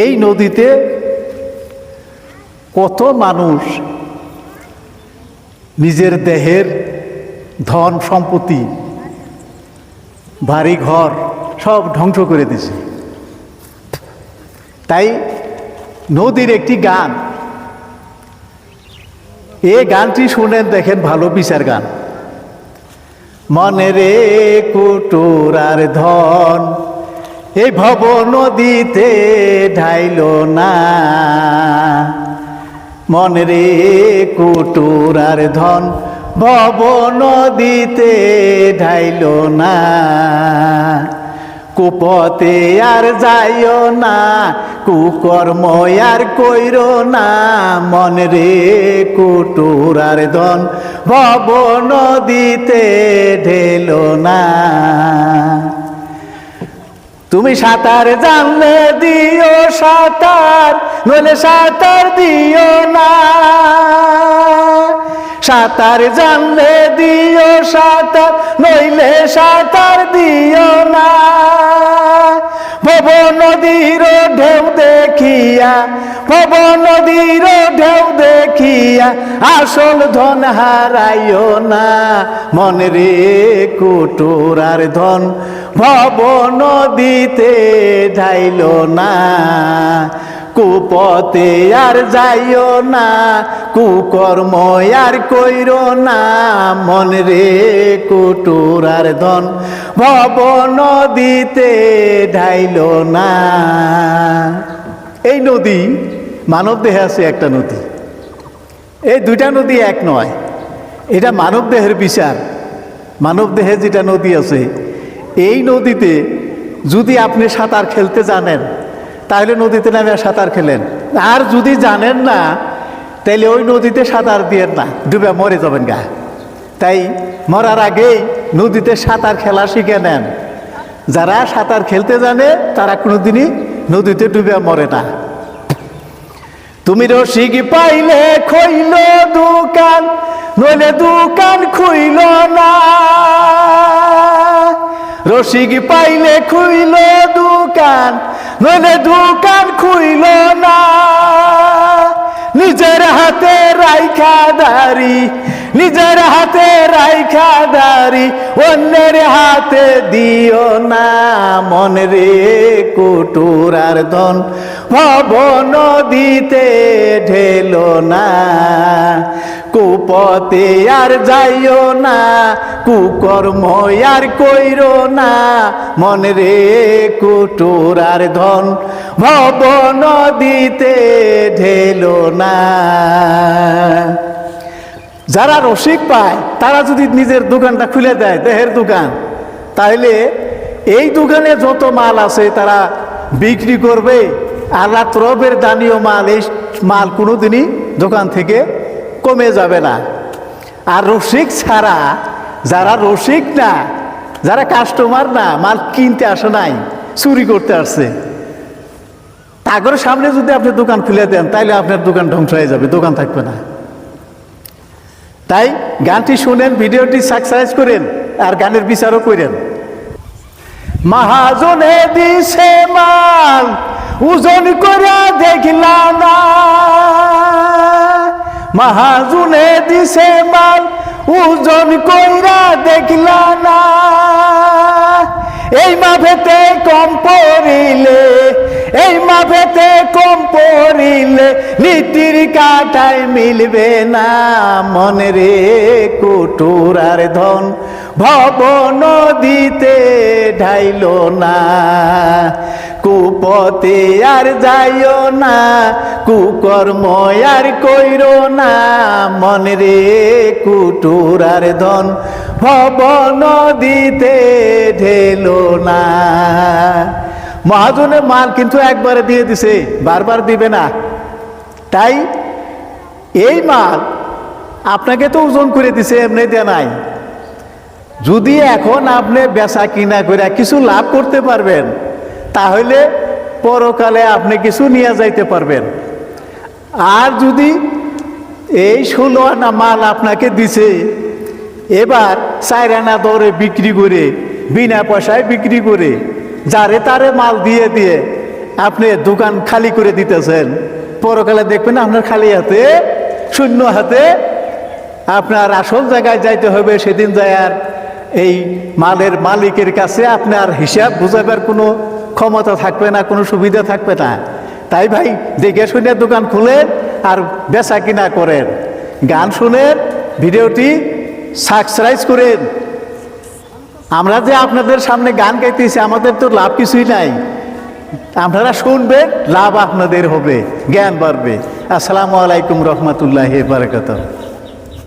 এই নদীতে কত মানুষ নিজের দেহের ধন সম্পত্তি বাড়ি ঘর সব ধ্বংস করে দিছে। তাই নদীর একটি গান, এই গানটি শুনেন, দেখেন, ভালো বিচার গান। মনে রে কুটুর আর ধন এই ভব নদীতে ঢাইল না, মনে রে কুটুর আর ধন ভব নদীতে ঢাইল না, কুপথে আর যাইও না, কুকর্ম আর কইরো না, মনে রে কুটুর আর ধন ভব নদীতে ঢেলো না। তুমি সাঁতার জানলে দিও সাঁতার, নইলে সাঁতার দিও না, সাঁতার জানলে দিও সাঁতার, নইলে সাঁতার দিও না। ভব নদীর ঢেউ দেখিয়া, ভব নদীর ঢেউ দেখিয়া আসল ধন হারাইও না, মনে রে কুটুর আর ধন ভব নদীতে ঢাইল না, কুপথে আর যাইও না, কুকর্ম আর কইরো না, মনে রে কুটুর আর ধন ভব নদীতে ঢাইল না। এই নদী মানব দেহে আছে একটা নদী, এই দুইটা নদী এক নয়, এটা মানব দেহের বিচার। মানব দেহে যেটা নদী আছে, এই নদীতে যদি আপনি সাঁতার খেলতে জানেন তাহলে নদীতে নামে সাঁতার খেলেন, আর যদি জানেন না তাইলে ওই নদীতে সাঁতার দিয়েন না, ডুবে মরে যাবেন গা। তাই মরার আগেই নদীতে সাঁতার খেলা শিখে নেন। যারা সাঁতার খেলতে জানে তারা কোনোদিনই নদীতে ডুবে মরে না। তুমি রসিক পাইলে খইল দোকান, নইলে দোকান খুইল না, রসিক পাইলে খুইল দোকান, নইলে দোকান খুইল না। নিজের হাতে রাইখা দাড়ি, নিজের হাতে রাইখা দাড়ি অন্যের হাতে দিও না, মনে রে কুটুর আর ধন ভব নদীতে ঢেলো না, কুপথে আর যাইও না, কুকর্ম আর কইরো না, মনে রে কুটুর আর ধন ভব নদীতে ঢেলো না। যারা রসিক পায় তারা যদি নিজের দোকানটা খুলে দেয়, দেহের দোকান, তাহলে এই দোকানে যত মাল আছে তারা বিক্রি করবে, আর রাত্রবের দানীয় মাল, এই মাল কোনোদিনই দোকান থেকে কমে যাবে না। আর রসিক ছাড়া, যারা রসিক না, যারা কাস্টমার না, মাল কিনতে আসে নাই, চুরি করতে আসছে, তাদের সামনে যদি আপনি দোকান খুলে দেন তাহলে আপনার দোকান ধ্বংস হয়ে যাবে, দোকান থাকবে না। তাই গানটি শুনেন, ভিডিওটি সাবস্ক্রাইব করেন, আর গানের বিচারও করেন। মহাজনে দিছে মাল ওজন করে দেখলা না, মহাজনে দিছে মাল ওজন কইরা দেখলা না, এই মাভেতে কম পড়িলে, এই মাভেতে কম পড়িলে নীতির কাটায় মিলবে না, মনে রে কুটুর আর ধন ভব নদীতে ঢাইল না, কুপথে আর যাইও না, কুকর্ম আর কইরো না, মনে রে কুটুর আর ধন ভব নদীতে ঢেলো না। মহাজনের মাল কিন্তু একবারে দিয়ে দিছে, বারবার দিবে না। তাই এই মাল আপনাকে তো ওজন করে দিছে, এমনি দেয় নাই। যদি এখন আপনি বেচা কিনা করে কিছু লাভ করতে পারবেন, তাহলে পরকালে আপনি কিছু নিয়ে যাইতে পারবেন। আর যদি এই 16 আনা মাল আপনাকে দিছে, এবার 4 আনা দরে বিক্রি করে, বিনা পয়সায় বিক্রি করে, যারে তারে মাল দিয়ে দিয়ে আপনি দোকান খালি করে দিতেছেন, পরকালে দেখবেন আপনার খালি হাতে, শূন্য হাতে। আপনার আসল জায়গায় যাইতে হবে, সেদিন যায় আর এই মালের মালিকের কাছে আপনার হিসাব বুঝাবার কোনো ক্ষমতা থাকবে না, কোনো সুবিধা থাকবে না। তাই ভাই দেখে শুনে দোকান খুলেন আর বেচা কিনা করেন। গান শুনেন, ভিডিওটি সাবস্ক্রাইব করেন। আমরা যে আপনাদের সামনে গান গাইতেছি, আমাদের তো লাভ কিছুই নাই। আপনারা শুনবেন, লাভ আপনাদের হবে, জ্ঞান বাড়বে। আসসালামু আলাইকুম রহমতুল্লাহি বারাকাতুহু।